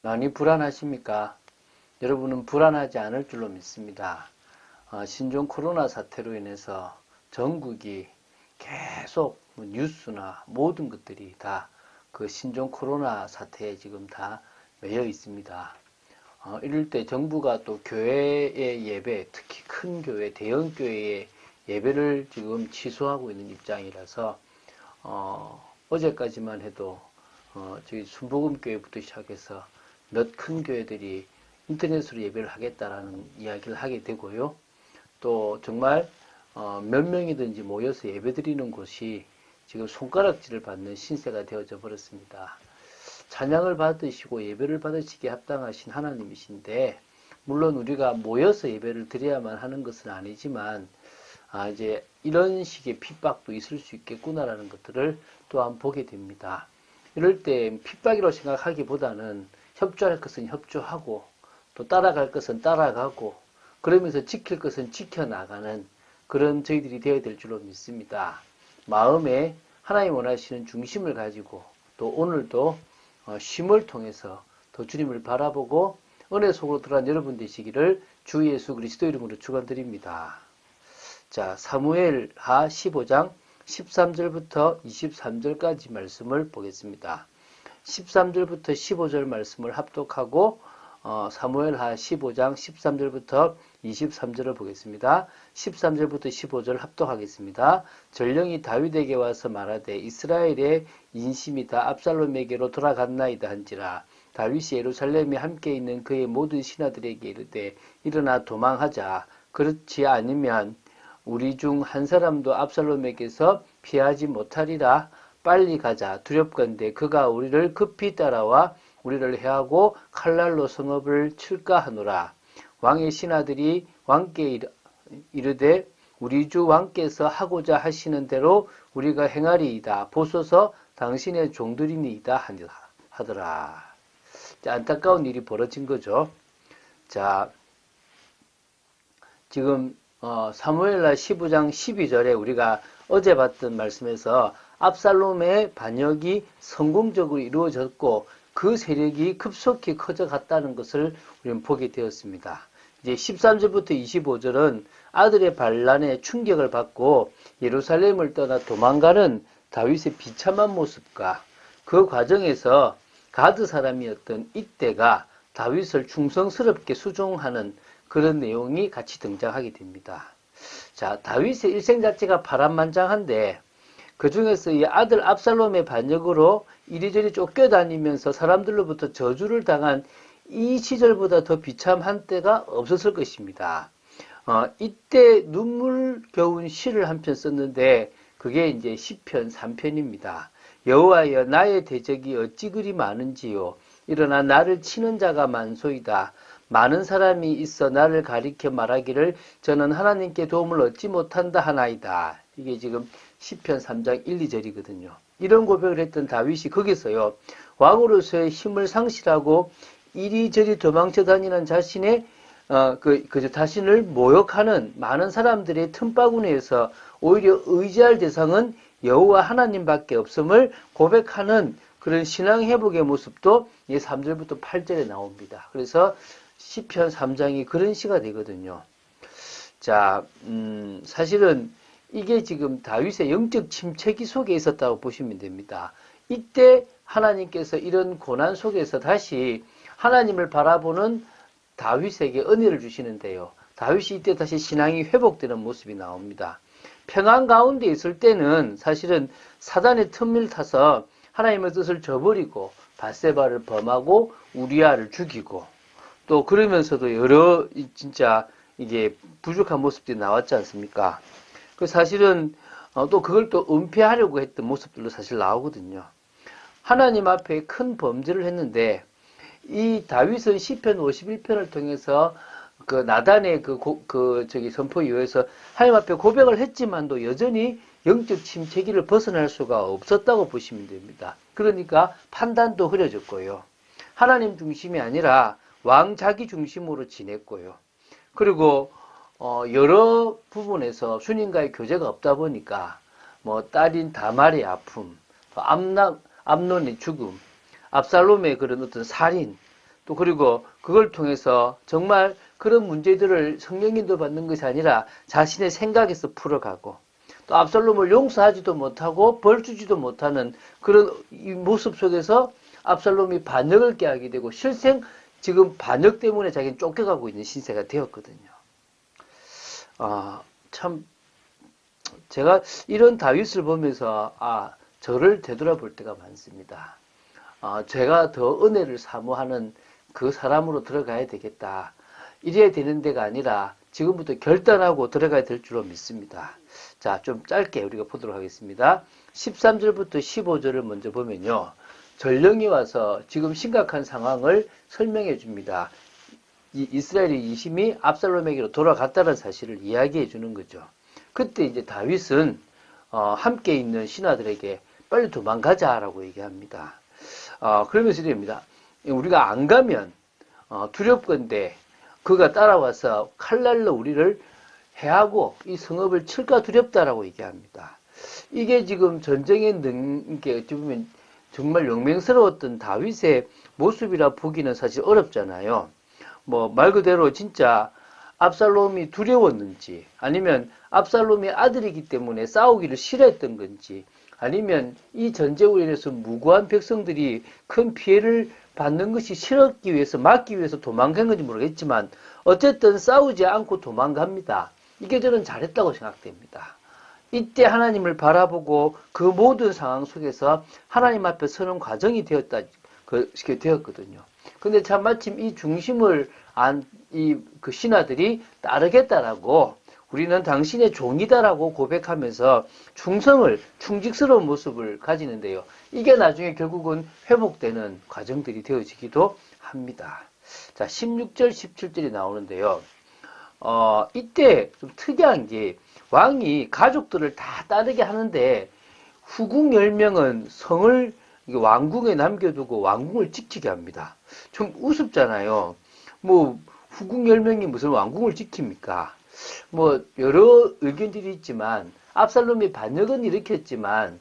많이 불안하십니까? 여러분은 불안하지 않을 줄로 믿습니다. 신종 코로나 사태로 인해서 전국이 계속 뉴스나 모든 것들이 다 그 신종 코로나 사태에 지금 다 매여 있습니다. 이럴 때 정부가 또 교회의 예배, 특히 큰 교회, 대형 교회의 예배를 지금 취소하고 있는 입장이라서 어제까지만 해도 저희 순복음교회부터 시작해서 몇 큰 교회들이 인터넷으로 예배를 하겠다라는 이야기를 하게 되고요. 또 정말 몇 명이든지 모여서 예배드리는 곳이 지금 손가락질을 받는 신세가 되어져 버렸습니다. 찬양을 받으시고 예배를 받으시기에 합당하신 하나님이신데, 물론 우리가 모여서 예배를 드려야만 하는 것은 아니지만 이제 이런 식의 핍박도 있을 수 있겠구나라는 것들을 또한 보게 됩니다. 이럴 때 핍박이라고 생각하기보다는 협조할 것은 협조하고 또 따라갈 것은 따라가고 그러면서 지킬 것은 지켜나가는 그런 저희들이 되어야 될 줄로 믿습니다. 마음에 하나님 원하시는 중심을 가지고 또 오늘도 쉼을 통해서 더 주님을 바라보고 은혜 속으로 들어간 여러분 되시기를 주 예수 그리스도 이름으로 축원드립니다. 자, 사무엘하 15장 13절부터 23절까지 말씀을 보겠습니다. 13절부터 15절 말씀을 합독하고 사무엘하 15장 13절부터 23절을 보겠습니다. 13절부터 15절 합독하겠습니다. 전령이 다윗에게 와서 말하되 이스라엘의 인심이 다 압살롬에게로 돌아갔나이다 한지라. 다윗이 예루살렘에 함께 있는 그의 모든 신하들에게 이르되 일어나 도망하자. 그렇지 않으면 우리 중 한 사람도 압살롬에게서 피하지 못하리라. 빨리 가자. 두렵건대 그가 우리를 급히 따라와 우리를 해하고 칼날로 성읍을 칠까 하노라. 왕의 신하들이 왕께 이르되 우리 주 왕께서 하고자 하시는 대로 우리가 행하리이다. 보소서 당신의 종들이니이다 하더라. 자, 안타까운 일이 벌어진 거죠. 자, 지금 사무엘하 15장 12절에 우리가 어제 봤던 말씀에서 압살롬의 반역이 성공적으로 이루어졌고 그 세력이 급속히 커져갔다는 것을 우리는 보게 되었습니다. 이제 13절부터 25절은 아들의 반란에 충격을 받고 예루살렘을 떠나 도망가는 다윗의 비참한 모습과 그 과정에서 가드 사람이었던 이때가 다윗을 충성스럽게 수종하는 그런 내용이 같이 등장하게 됩니다. 자, 다윗의 일생 자체가 파란만장한데 그 중에서 이 아들 압살롬의 반역으로 이리저리 쫓겨다니면서 사람들로부터 저주를 당한 이 시절보다 더 비참한 때가 없었을 것입니다. 이때 눈물겨운 시를 한 편 썼는데 그게 이제 시편 3편입니다. 여호와여 나의 대적이 어찌 그리 많은지요. 일어나 나를 치는 자가 많소이다. 많은 사람이 있어 나를 가리켜 말하기를 저는 하나님께 도움을 얻지 못한다 하나이다. 이게 지금 시편 3장 1, 2절이거든요. 이런 고백을 했던 다윗이 거기서요. 왕으로서의 힘을 상실하고 이리저리 도망쳐 다니는 자신의 자신을 모욕하는 많은 사람들의 틈바구니에서 오히려 의지할 대상은 여호와 하나님밖에 없음을 고백하는 그런 신앙 회복의 모습도 이 3절부터 8절에 나옵니다. 그래서 시편 3장이 그런 시가 되거든요. 자, 사실은 이게 지금 다윗의 영적 침체기 속에 있었다고 보시면 됩니다. 이때 하나님께서 이런 고난 속에서 다시 하나님을 바라보는 다윗에게 은혜를 주시는데요. 다윗이 이때 다시 신앙이 회복되는 모습이 나옵니다. 평안 가운데 있을 때는 사실은 사단의 틈을 타서 하나님의 뜻을 저버리고 밧세바를 범하고 우리아를 죽이고 또 그러면서도 여러 진짜 이게 부족한 모습들이 나왔지 않습니까? 그 사실은 또 그걸 또 은폐하려고 했던 모습들도 사실 나오거든요. 하나님 앞에 큰 범죄를 했는데 이 다윗은 시편 51편을 통해서 그 나단의 선포 이후에서 하나님 앞에 고백을 했지만도 여전히 영적 침체기를 벗어날 수가 없었다고 보시면 됩니다. 그러니까 판단도 흐려졌고요. 하나님 중심이 아니라 왕 자기 중심으로 지냈고요. 그리고 여러 부분에서 주님과의 교제가 없다 보니까 딸인 다말의 아픔, 암논의 죽음, 압살롬의 그런 어떤 살인, 또 그리고 그걸 통해서 정말 그런 문제들을 성령님도 받는 것이 아니라 자신의 생각에서 풀어가고 또 압살롬을 용서하지도 못하고 벌 주지도 못하는 그런 이 모습 속에서 압살롬이 반역을 깨하게 되고 실생 지금 반역 때문에 자기는 쫓겨가고 있는 신세가 되었거든요. 참 제가 이런 다윗을 보면서 저를 되돌아볼 때가 많습니다. 제가 더 은혜를 사모하는 그 사람으로 들어가야 되겠다. 이래야 되는 데가 아니라 지금부터 결단하고 들어가야 될 줄로 믿습니다. 자, 좀 짧게 우리가 보도록 하겠습니다. 13절부터 15절을 먼저 보면요. 전령이 와서 지금 심각한 상황을 설명해 줍니다. 이스라엘의 이심이 압살롬에게로 돌아갔다는 사실을 이야기해 주는 거죠. 그때 이제 다윗은 함께 있는 신하들에게 빨리 도망가자라고 얘기합니다. 그러면서 이럽니다. 우리가 안 가면 두렵건대 그가 따라와서 칼날로 우리를 해하고 이 성읍을 칠까 두렵다라고 얘기합니다. 이게 지금 전쟁에 넣는 게 어찌 보면 정말 용맹스러웠던 다윗의 모습이라 보기는 사실 어렵잖아요. 뭐 말 그대로 진짜 압살롬이 두려웠는지 아니면 압살롬이 아들이기 때문에 싸우기를 싫어했던 건지 아니면 이 전쟁으로 인해서 무고한 백성들이 큰 피해를 받는 것이 싫었기 위해서 막기 위해서 도망간 건지 모르겠지만 어쨌든 싸우지 않고 도망갑니다. 이게 저는 잘했다고 생각됩니다. 이때 하나님을 바라보고 그 모든 상황 속에서 하나님 앞에 서는 과정이 되었거든요. 근데 참 마침 이 중심을 그 신하들이 따르겠다라고 우리는 당신의 종이다라고 고백하면서 충직스러운 모습을 가지는데요. 이게 나중에 결국은 회복되는 과정들이 되어지기도 합니다. 자, 16절, 17절이 나오는데요. 이때 좀 특이한 게 왕이 가족들을 다 따르게 하는데 후궁 10명은 성을 왕궁에 남겨두고 왕궁을 지키게 합니다. 좀 우습잖아요. 뭐 후궁 10명이 무슨 왕궁을 지킵니까? 뭐 여러 의견들이 있지만 압살롬이 반역은 일으켰지만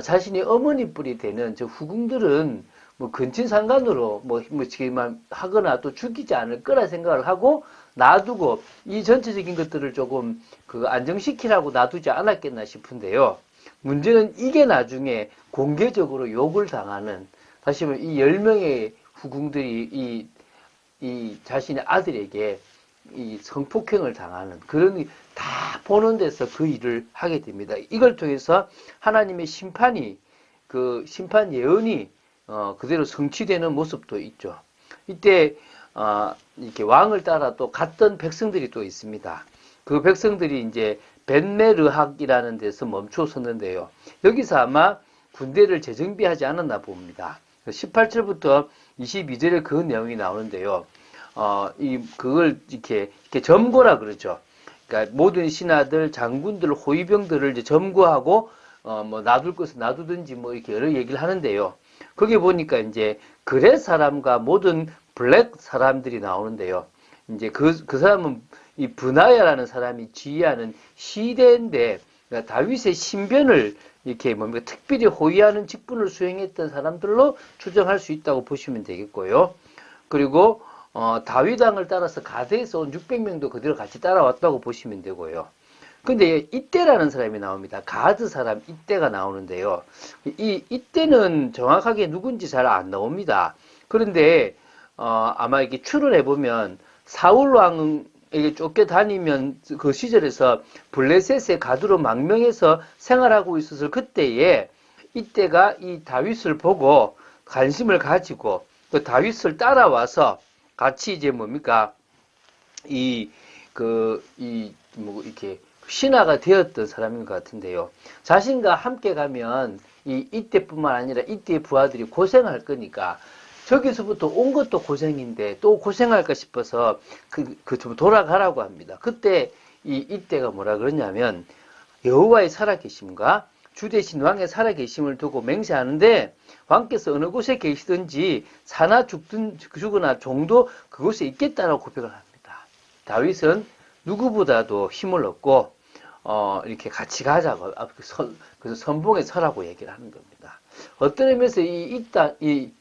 자신이 어머니 뿔이 되는 저 후궁들은 뭐 근친상간으로 지금 하거나 또 죽이지 않을 거라 생각을 하고 놔두고 이 전체적인 것들을 조금 안정시키라고 놔두지 않았겠나 싶은데요. 문제는 이게 나중에 공개적으로 욕을 당하는, 다시 말하면 이 10명의 후궁들이 이 자신의 아들에게 이 성폭행을 당하는 그런 다 보는 데서 그 일을 하게 됩니다. 이걸 통해서 하나님의 심판이 심판 예언이 그대로 성취되는 모습도 있죠. 이때 이렇게 왕을 따라 또 갔던 백성들이 또 있습니다. 그 백성들이 이제 벤메르학이라는 데서 멈춰 섰는데요. 여기서 아마 군대를 재정비하지 않았나 봅니다. 18절부터 22절에 그 내용이 나오는데요. 그걸 이렇게 점거라 그러죠. 그러니까 모든 신하들, 장군들, 호위병들을 이제 점거하고, 뭐 놔둘 것을 놔두든지 뭐 이렇게 여러 얘기를 하는데요. 거기 보니까 이제 그렛 사람과 모든 블랙 사람들이 나오는데요. 이제 그 사람은 이 브나야라는 사람이 지휘하는 시대인데, 그러니까 다윗의 신변을 이렇게 특별히 호위하는 직분을 수행했던 사람들로 추정할 수 있다고 보시면 되겠고요. 그리고 다윗왕을 따라서 가드에서 온 600명도 그대로 같이 따라왔다고 보시면 되고요. 근데 이때라는 사람이 나옵니다. 가드 사람 이때가 나오는데요. 이때는 정확하게 누군지 잘 안 나옵니다. 그런데 아마 이게 추론해 보면 사울 왕에게 쫓겨다니면 그 시절에서 블레셋의 가두로 망명해서 생활하고 있었을 그때에 이때가 이 다윗을 보고 관심을 가지고 또 다윗을 따라와서 같이 이제 이렇게 신하가 되었던 사람인 것 같은데요. 자신과 함께 가면 이때뿐만 아니라 이때의 부하들이 고생할 거니까 저기서부터 온 것도 고생인데 또 고생할까 싶어서 좀 돌아가라고 합니다. 그때 이때가 뭐라 그러냐면 여호와의 살아계심과 주 대신 왕의 살아계심을 두고 맹세하는데 왕께서 어느 곳에 계시든지 사나 죽거나 종도 그곳에 있겠다라고 고백을 합니다. 다윗은 누구보다도 힘을 얻고 이렇게 같이 가자고 그래서 선봉에 서라고 얘기를 하는 겁니다. 어떤 의미에서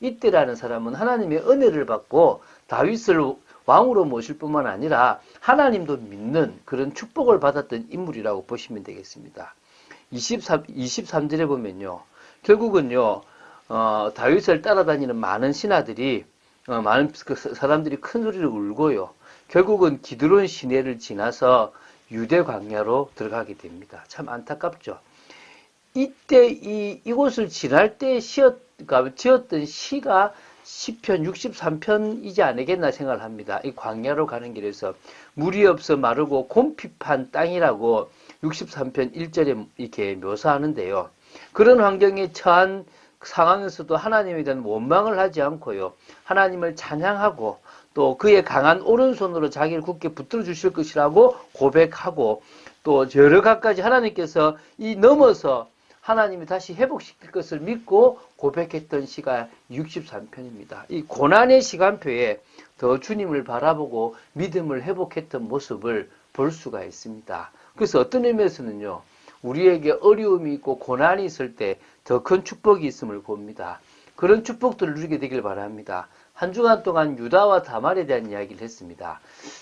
이때라는 사람은 하나님의 은혜를 받고 다윗을 왕으로 모실 뿐만 아니라 하나님도 믿는 그런 축복을 받았던 인물이라고 보시면 되겠습니다. 23절에 보면요. 결국은요, 다윗을 따라다니는 많은 신하들이, 많은 사람들이 큰 소리를 울고요. 결국은 기드론 시내를 지나서 유대 광야로 들어가게 됩니다. 참 안타깝죠. 이때 이곳을 지날 때 지었던 시가 시편 63편이지 않겠나 생각을 합니다. 이 광야로 가는 길에서 물이 없어 마르고 곰핍한 땅이라고 63편 1절에 이렇게 묘사하는데요. 그런 환경에 처한 상황에서도 하나님에 대한 원망을 하지 않고요. 하나님을 찬양하고 또 그의 강한 오른손으로 자기를 굳게 붙들어 주실 것이라고 고백하고 또 여러 가지 하나님께서 넘어서 하나님이 다시 회복시킬 것을 믿고 고백했던 시가 63편입니다. 이 고난의 시간표에 더 주님을 바라보고 믿음을 회복했던 모습을 볼 수가 있습니다. 그래서 어떤 의미에서는요, 우리에게 어려움이 있고 고난이 있을 때 더 큰 축복이 있음을 봅니다. 그런 축복들을 누리게 되길 바랍니다. 한 주간 동안 유다와 다말에 대한 이야기를 했습니다.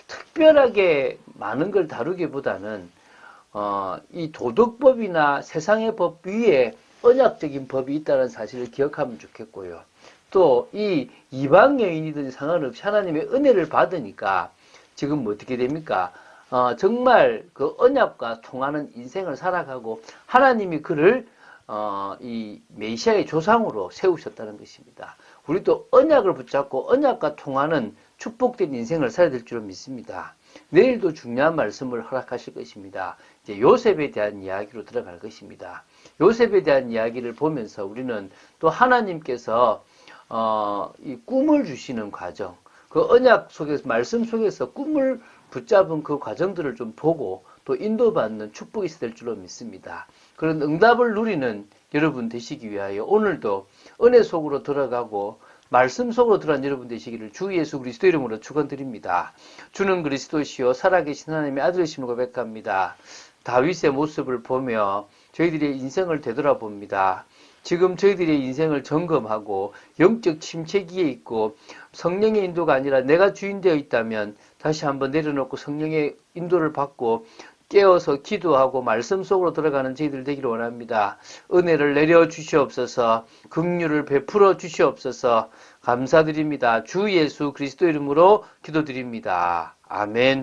특별하게 많은 걸 다루기보다는 이 도덕법이나 세상의 법 위에 언약적인 법이 있다는 사실을 기억하면 좋겠고요. 또 이 이방 여인이든 상관없이 하나님의 은혜를 받으니까 지금 어떻게 됩니까? 정말 그 언약과 통하는 인생을 살아가고 하나님이 그를 이 메시아의 조상으로 세우셨다는 것입니다. 우리도 언약을 붙잡고 언약과 통하는 축복된 인생을 살아야 될 줄 믿습니다. 내일도 중요한 말씀을 허락하실 것입니다. 이제 요셉에 대한 이야기로 들어갈 것입니다. 요셉에 대한 이야기를 보면서 우리는 또 하나님께서 이 꿈을 주시는 과정, 그 언약 속에서 말씀 속에서 꿈을 붙잡은 그 과정들을 좀 보고 또 인도받는 축복이 있어야 될 줄로 믿습니다. 그런 응답을 누리는 여러분 되시기 위하여 오늘도 은혜 속으로 들어가고 말씀 속으로 들어간 여러분 되시기를 주 예수 그리스도 이름으로 축원드립니다. 주는 그리스도시요 살아계신 하나님의 아들이심을 고백합니다. 다윗의 모습을 보며 저희들의 인생을 되돌아봅니다. 지금 저희들의 인생을 점검하고 영적 침체기에 있고 성령의 인도가 아니라 내가 주인 되어 있다면 다시 한번 내려놓고 성령의 인도를 받고 깨어서 기도하고 말씀 속으로 들어가는 저희들 되기를 원합니다. 은혜를 내려 주시옵소서, 긍휼을 베풀어 주시옵소서. 감사드립니다. 주 예수 그리스도 이름으로 기도드립니다. 아멘.